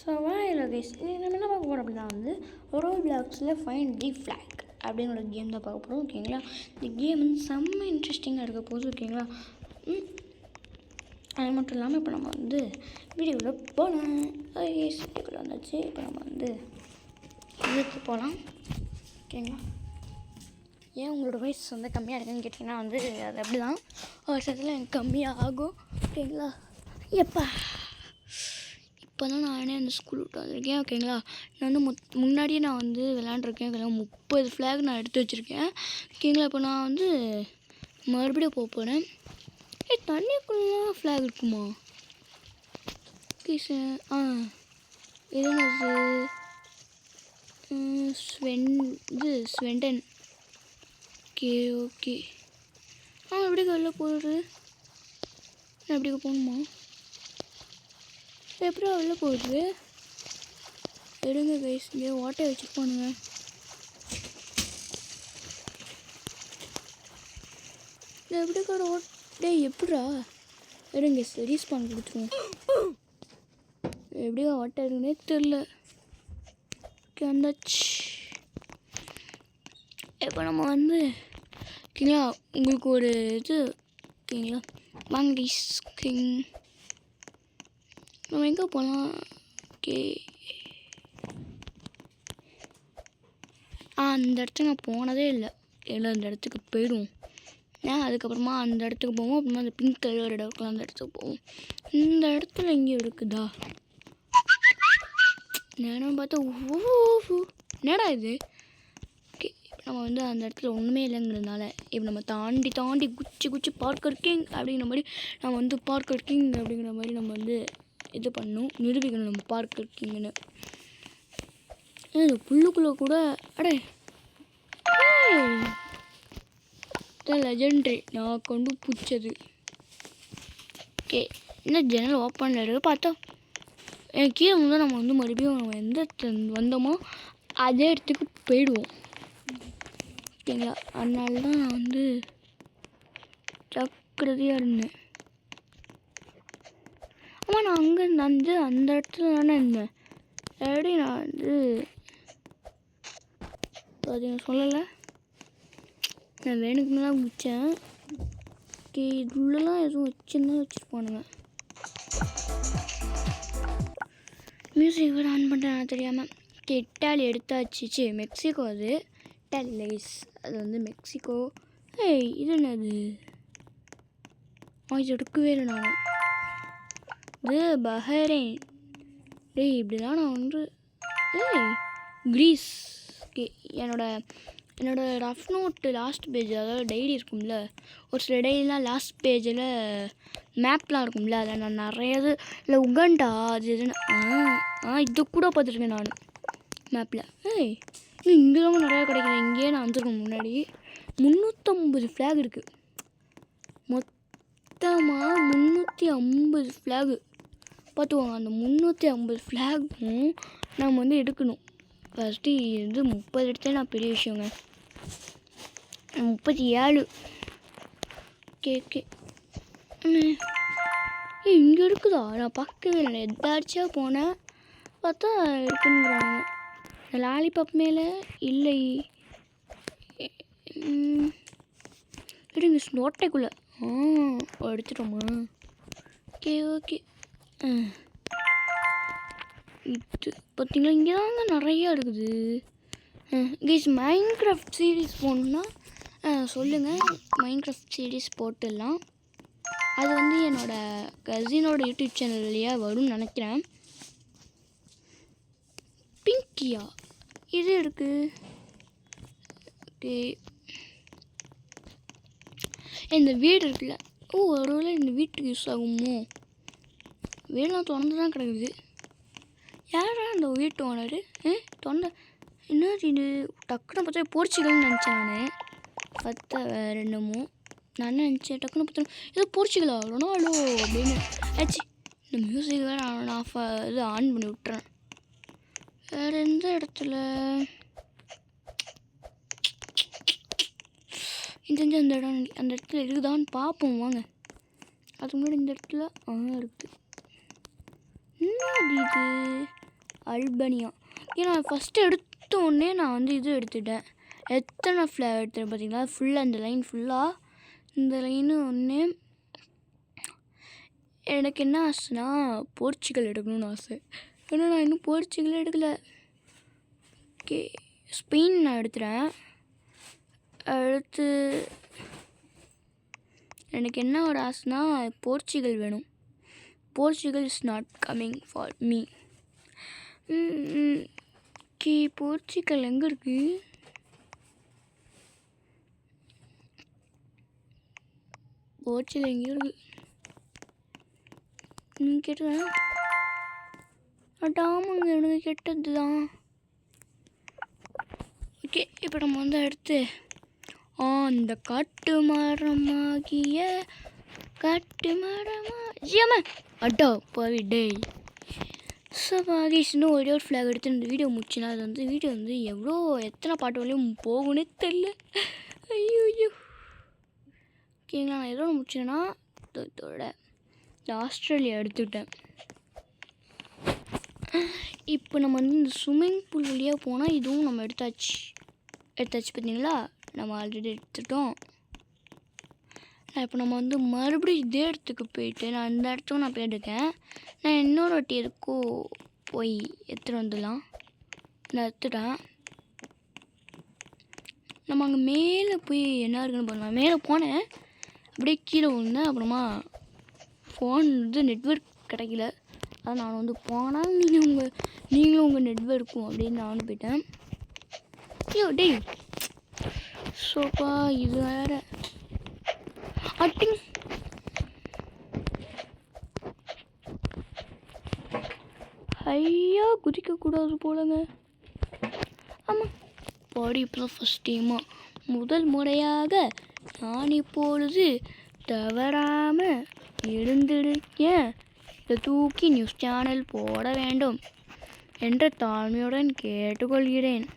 So வாயில் guys நம்ம என்ன பார்க்க போகிறோம் அப்படின்னா வந்து ரோல் பிளாக்ஸில் ஃபைண்ட் தி ஃப்ளாக் அப்படிங்கிற கேம் தான் பார்க்க போகிறோம். ஓகேங்களா, இந்த கேம் வந்து செம்ம இன்ட்ரெஸ்டிங்காக இருக்க போகுது. ஓகேங்களா, அது மட்டும் இல்லாமல் இப்போ நம்ம வந்து வீடியோவில் போகலாம். வீடியோக்குள்ளே வந்தாச்சு. இப்போ நம்ம வந்து இதுக்கு போகலாம். ஓகேங்களா, ஏன் உங்களோட வயசு வந்து கம்மியாக இருக்குன்னு கேட்டிங்கன்னா வந்து அது அப்படி தான் ஒரு சத்தில் எனக்கு கம்மியாக ஆகும். ஓகேங்களா, எப்பா இப்போ தான் நானே அந்த ஸ்கூல் விட்டு வந்திருக்கேன். ஓகேங்களா, நான் வந்து முன்னாடியே நான் வந்து விளாண்டுருக்கேன். ஓகேங்களா, 30 ஃப்ளாக் நான் எடுத்து வச்சுருக்கேன். ஓகேங்களா, இப்போ நான் வந்து மறுபடியும் போக போகிறேன். தண்ணிக்குள்ளலாம் ஃப்ளாக் இருக்குமா? Okay sir. இது ஸ்வெண்டன். Okay okay. எப்படி வெளில போடுறது? நான் எப்படி போகணுமா? எப்படி வெளில போகுது? எடுங்க கைஸ், இங்கே ஓட்டையை வச்சுருப்பானுங்க. எப்படி கடை ஓட்டே எப்படா? எடுங்க ரீஸ்பான் கொடுத்துருவோம். எப்படியோ ஓட்டை இருக்குன்னே தெரில. வந்தாச்சு. இப்போ நம்ம வந்து ஓகேங்களா, உங்களுக்கு ஒரு இது ஓகேங்களா, மாங்கடிஸ் கிங் நம்ம எங்கே போகலாம்? ஓகே, அந்த இடத்துக்கு நான் போனதே இல்லை. அந்த இடத்துக்கு போயிடுவோம். அதுக்கப்புறமா அந்த இடத்துக்கு போவோம். அப்புறமா அந்த பிங்க் கலர் இடம் இருக்கலாம், அந்த இடத்துக்கு போவோம். இந்த இடத்துல எங்கேயும் இருக்குதா? நேரம் பார்த்தா ஓ என்னடா இது? ஓகே, இப்போ நம்ம வந்து அந்த இடத்துல ஒன்றுமே இல்லைங்கிறதுனால இப்போ நம்ம தாண்டி குச்சி பார்க்கர் கிங் அப்படிங்கிற மாதிரி நம்ம வந்து பார்க்கர் கிங் அப்படிங்கிற மாதிரி நம்ம வந்து இது பண்ணணும், நிரூபிக்கணும் நம்ம பார்க்கர் கிங்னு. இந்த புல்லுக்குள்ளே கூட அடே லெஜெண்ட்ரி நான் கொண்டு பிடிச்சது. ஓகே, என்ன ஜன்னல் ஓப்பனில் இருக்குது பார்த்தா கீழே வந்து நம்ம வந்து மறுபடியும் நம்ம எந்த வந்தோமோ அதே இடத்துக்கு போயிடுவோம். ஓகேங்களா, அதனால தான் நான் வந்து ஜாக்கிரதையாக இருந்தேன். ஆமாம், நான் அங்கே வந்து அந்த இடத்துல தானே இருந்தேன். எப்படி நான் வந்து அது சொல்லலை, நான் வேணுக்குன்னு தான் முடித்தேன். ஓகே, இதுலாம் எதுவும் வச்சுருப்பானுங்க. மியூசிக் வேறு ஆன் பண்ணுறேன் தெரியாமல். ஓகே, இட்டாலி எடுத்தாச்சு. மெக்சிகோ, அது இட்டாலி லைஸ், அது வந்து மெக்சிகோ. இது என்னது? இது எடுக்கவே இல்லை நான். இது பஹ்ரைன். இப்படிலாம் நான் வந்து கிரீஸ். ஓகே, என்னோடய ரஃப் நோட்டு லாஸ்ட் பேஜ், அதாவது டைரி இருக்கும்ல, ஒரு சில டைரிலாம் லாஸ்ட் பேஜில் மேப்லாம் இருக்கும்ல, அதில் நான் நிறையது இல்லை உகண்டா அது எதுன்னு இது கூட பார்த்துருக்கேன் நான் மேப்பில். இங்கே தான் நிறையா கிடைக்கிறேன். இங்கேயே நான் வந்துருக்கேன் முன்னாடி. 350 ஃப்ளாக் இருக்குது. மொத்தமாக 350 ஃப்ளாகு பார்த்துக்கோங்க. அந்த 350 ஃப்ளாகும் நம்ம வந்து எடுக்கணும். ஃபஸ்ட்டு இது 30 எடுத்தே நான் பெரிய விஷயங்க. 37. ஓகே இங்கே இருக்குதா? நான் பார்க்கவே இல்லை. எதாச்சும் போனேன் பார்த்தா இருக்குங்கிறாங்க. லாலிபாப் மேலே இல்லை. இருங்க, நோட்டைக்குள்ளே எடுத்துட்டோமா? ஓகே இது பார்த்தீங்களா, இங்கே தாங்க நிறையா இருக்குது. கைஸ், மைன்கிராஃப்ட் சீரீஸ் போகணுன்னா சொல்லுங்கள். மைன்கிராஃப்ட் சீரீஸ் போட்டுடலாம். அது வந்து என்னோடய கசினோட யூடியூப் சேனல்லையே வரும்னு நினைக்கிறேன். பிங்கியா இது இருக்குது. ஓகே, இந்த வீடு இருக்குல்ல, ஒருவேளை இந்த வீட்டுக்கு யூஸ் ஆகுமோ? வீடெலாம் திறந்து தான் கிடக்குது. யாரா அந்த வீட்டு ஓனர்? தொண்டை என்ன இது? டக்குன்னு பார்த்தா போர்ச்சுகல்னு நினச்சேன் நான். பார்த்தா வேறு என்னமோ நான் நினச்சேன். டக்குன்னு பார்த்தா ஏதோ போர்ச்சுகலா ரொனால்டோ அப்படின்னு ஆச்சு. இந்த மியூசிக் வேறு நான் இது ஆன் பண்ணி விட்டுறேன். வேறு எந்த இடத்துல இந்த இடம் அந்த இடத்துல இருக்குதான்னு பார்ப்போம் வாங்க. அதுக்கு முன்னாடி இந்த இடத்துல இருக்குது. என்னது இது? அல்பனியா. ஏன்னா ஃபஸ்ட்டு எடுத்த உடனே நான் வந்து இது எடுத்துட்டேன். எத்தனை ஃப்ளாக் எடுத்துட்டேன் பார்த்தீங்களா? ஃபுல்லாக இந்த லைன் ஃபுல்லாக இந்த லைனு ஒன்று. எனக்கு என்ன ஆசைன்னா போர்ச்சுகல் எடுக்கணும்னு ஆசை. ஏன்னா நான் இன்னும் போர்ச்சுகல் எடுக்கலை. ஓகே, ஸ்பெயின் நான் எடுத்துகிறேன். அடுத்து எனக்கு என்ன ஒரு ஆசைனா போர்ச்சுகல் வேணும். Portugal is not coming for me. Okay, Portugal எங்கே இருக்குது? போர்ச்சுகல் எங்கேயும் இருக்குது. கேட்டுறேன். ஆமாங்க, எனக்கு கெட்டது தான். ஓகே, இப்போ நம்ம வந்து அடுத்து அந்த காட்டு மரமாகிய காட்டு மரமா அட்டா போவி டே. ஸோ பாகிஸ் இன்னும் ஒரே ஒரு ஃப்ளாக் எடுத்து இந்த வீடியோ முடிச்சுன்னா அது வந்து வீடியோ வந்து எத்தனை பாட்டு வரையும் போகும்னே தெரில. ஐயோ ஐயோ. ஓகேங்களா, நான் எதோ முடிச்சேன்னா இதோட ஆஸ்திரேலியா எடுத்துக்கிட்டேன். இப்போ நம்ம வந்து இந்த ஸ்விம்மிங் பூல் வழியாக போனால் இதுவும் நம்ம எடுத்தாச்சு பார்த்தீங்களா? நம்ம ஆல்ரெடி எடுத்துட்டோம். இப்போ நம்ம வந்து மறுபடியும் இதே இடத்துக்கு போயிட்டு நான் இந்த இடத்துக்கும் நான் போயிருக்கேன். நான் இன்னொரு வாட்டி எதுக்கோ போய் எடுத்துகிட்டு வந்துடலாம். நான் எடுத்துட்டேன். நம்ம அங்கே மேலே போய் என்ன இருக்குன்னு பண்ணலாம். மேலே போனேன், அப்படியே கீழே விழுந்தேன். அப்புறமா ஃபோன் வந்து நெட்வொர்க் கிடைக்கல. அதான் நான் வந்து போனால் நீங்களும் உங்கள் நெட்வொர்க்கும் அப்படின்னு நான் போயிட்டேன். ஐயோ டேய், சோப்பா இது வேறு அட்டிங். ஐயா குதிக்கக்கூடாது போலங்க. ஆமாம், பாடி இப்போ ஃபஸ்ட் டைமாக முதல் முறையாக நான் இப்பொழுது தவறாமல் எழுந்திருக்கேன். இதை தூக்கி நியூஸ் சேனல் போட வேண்டும் என்ற தாழ்மையுடன் கேட்டுக்கொள்கிறேன்.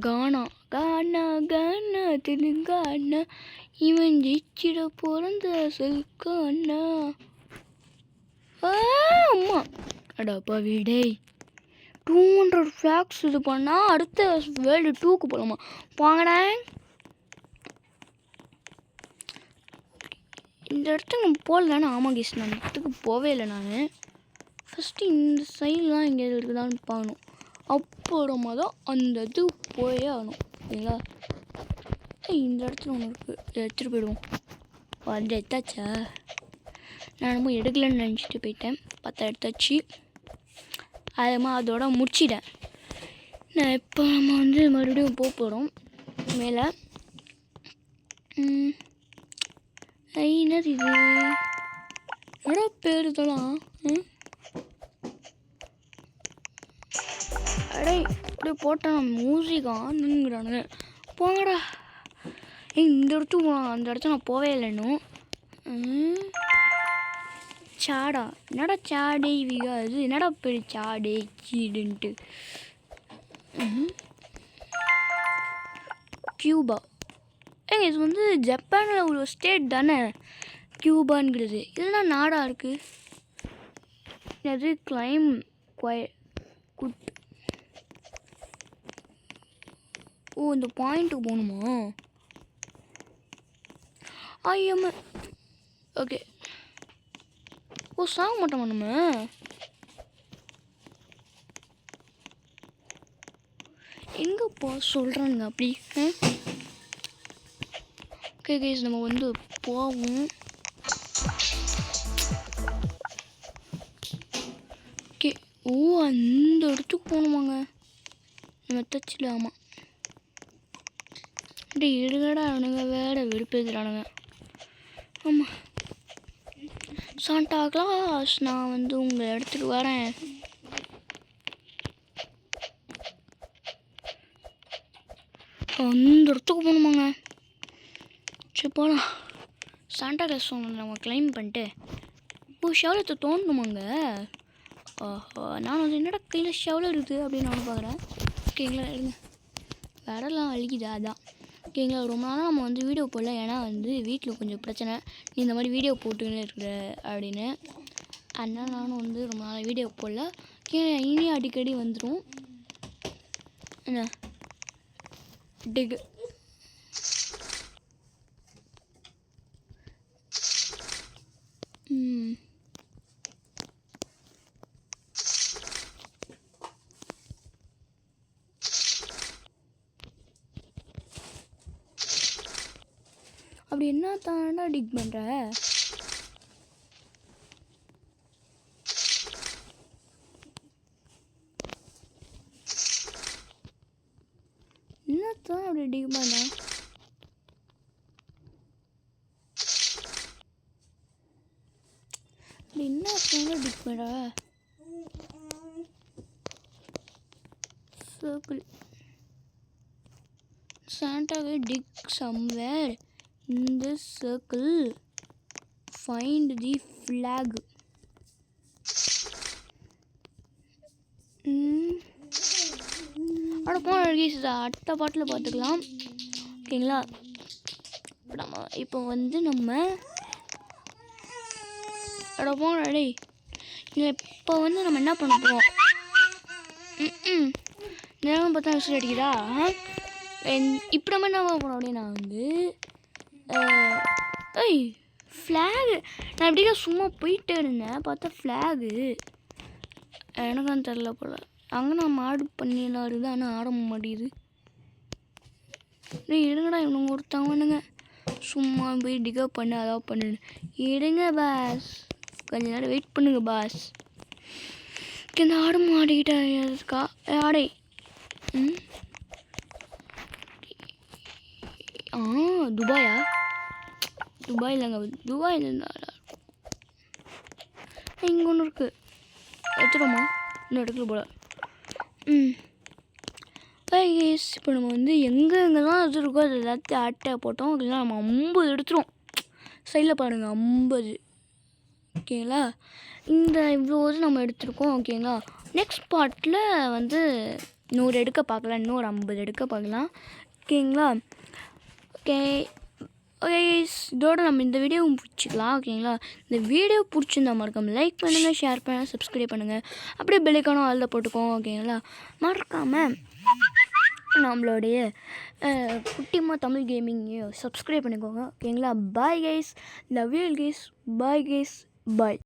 கானா கானா கானா தெலுங்கானா இவன் ஜெயிச்சிட பிறந்த செல்கானா. அம்மா அடாப்பா வீடே. 200 ஃப்ளாக்ஸ் இது பண்ணால் அடுத்த வேர்ல்டு 2க்கு போகலாமா? வாங்கினேன். இந்த இடத்துக்கு நம்ம போகலன்னு. ஆமாம் கேஸ், நான் இந்த இடத்துக்கு போவே இல்லை. நான் ஃபஸ்ட்டு இந்த சைட்லாம் இங்கே இருக்குதான்னு பார்க்கணும். அப்புறமா தான் அந்த இது போயே ஆகணும். சரிங்களா? இந்த இடத்துல ஒன்று இருக்குது, எடுத்துகிட்டு போயிடுவோம். வந்து எடுத்தாச்சா? நான் நம்ம எடுக்கலன்னு நினச்சிட்டு போயிட்டேன். பார்த்தா எடுத்தாச்சு. அதோட முடிச்சிட்டேன். நான் இப்போ நம்ம வந்து மறுபடியும் போக போகிறோம் மேலே. என்னது இது? எடா பேர் இதெல்லாம் அடே அப்படியே போட்டால் நான் மியூசிக்கானுங்கிறானுங்க. போங்கடா. இந்த இடத்துக்கு போகலாம். அந்த இடத்துல நான் போவே இல்லை இன்னும். சாடா என்னடா சாடே இவிகா? இது என்னடா பெரிய சாடே கீடுன்ட்டு. கியூபா. இது வந்து ஜப்பானில் ஒரு ஸ்டேட் தானே கியூபான்ங்கிறது. இதெல்லாம் நாடாக இருக்குது. அது கிளைம் குட். ஓ, இந்த பாயிண்ட்டுக்கு போகணுமா? ஐயம்மா. ஓகே. ஓ, சாக மாட்டோமா நம்ம? எங்கப்பா சொல்கிறாங்க அப்படி? ஓகே கைஸ், நம்ம வந்து போவோம். ஓகே. ஓ, அந்த இடத்துக்கு போகணுமாங்க? நம்ம தச்சில். ஆமாம். அப்படி இருங்கடா, அவனுங்க வேறு விருப்பத்துறானுங்க. ஆமாம். சாண்டா கிளாஸ், நான் வந்து உங்கள் இடத்துக்கு வரேன். அந்த இடத்துக்கு போகணுமாங்க? சரி போகலாம். சாண்டா கிளாஸ் நம்ம கிளைம் பண்ணிட்டு ஷவலத்தை தோண்டணுமாங்க? ஓஹோ, நான் வந்து என்னடா கையில் ஷவலம் இருக்குது அப்படின்னு நான் பார்க்குறேன். ஓகேங்களா, எடுங்க. வரலாம் அழிக்குதா? அதான். ஓகேங்களா, ரொம்ப நாளாக நம்ம வந்து வீடியோ போடல. ஏன்னா வந்து வீட்டில் கொஞ்சம் பிரச்சனை. நீ இந்த மாதிரி வீடியோ போட்டுன்னு இருக்கிற அப்படின்னு. அதனால் நானும் வந்து ரொம்ப நாள் வீடியோ போடல. இனி அடிக்கடி வந்துடும். என்ன டிக் அப்படி என்ன தாண்டா டிக் பண்ணுற? என்னத்தான் அப்படி டிக் பண்ண? அப்படி என்ன டிக் பண்ணுற? circle. Santa will dig somewhere in this circle. Find the flag. அடுத்த பாட்டில் பார்த்துக்கலாம். ஓகேங்களா? இப்போ வந்து நம்ம இப்போ வந்து நம்ம என்ன பண்ண போகிறோம்? நேரம் பார்த்தா விசில் அடிக்குதா? இப்போ நம்ம என்ன பண்ண போகிறோம் அப்படின்னா வந்து ஃப்ளாகு. நான் எப்படிக்கா சும்மா போயிட்டே இருந்தேன், பார்த்தா ஃப்ளாகு. எனக்கும் தெரில போல். அங்கே நான் மாடு பண்ணியெல்லாம் இருக்குது, ஆனால் ஆட மாட்டேங்குது. இருங்கடா, இவனுங்க ஒருத்தவனுங்க சும்மா போய் டிகப் பண்ணு, அதான் பண்ணு. இருங்க பாஸ், கொஞ்ச நேரம் வெயிட் பண்ணுங்க பாஸ். இந்த ஆடு மாடிக்கிட்டே இருக்கா ஆடை. துபாயா? துபாய் இல்லைங்க, துபாயில் இருந்தாலும் இங்கே ஒன்று இருக்குது. எடுத்துடுமா? இன்னும் எடுக்கல போல. இப்போ நம்ம வந்து எங்கெங்கெல்லாம் இது இருக்கோ அது எல்லாத்தையும் அட்டை போட்டோம். அப்படின்னா நம்ம 50 எடுத்துரும். சைடில் பாருங்கள் 50. ஓகேங்களா? இந்த இவ்வளோ இது நம்ம எடுத்துருக்கோம். ஓகேங்களா? நெக்ஸ்ட் பார்ட்டில் வந்து 100 எடுக்க பார்க்கலாம், இன்னொரு 50 எடுக்க பார்க்கலாம். ஓகேங்களா? ஓகே இதோட நம்ம இந்த வீடியோ பிடிச்சிக்கலாம். ஓகேங்களா? இந்த வீடியோ பிடிச்சிருந்தா மறக்காமல் லைக் பண்ணுங்கள், ஷேர் பண்ணுங்கள், சப்ஸ்கிரைப் பண்ணுங்கள். அப்படியே பெல்லைக்கானும் அதில் போட்டுக்கோங்க. ஓகேங்களா? மறக்காமல் நம்மளுடைய குட்டிமா தமிழ் கேமிங்கையும் சப்ஸ்கிரைப் பண்ணிக்கோங்க. ஓகேங்களா? Bye guys, love you guys, bye guys, bye.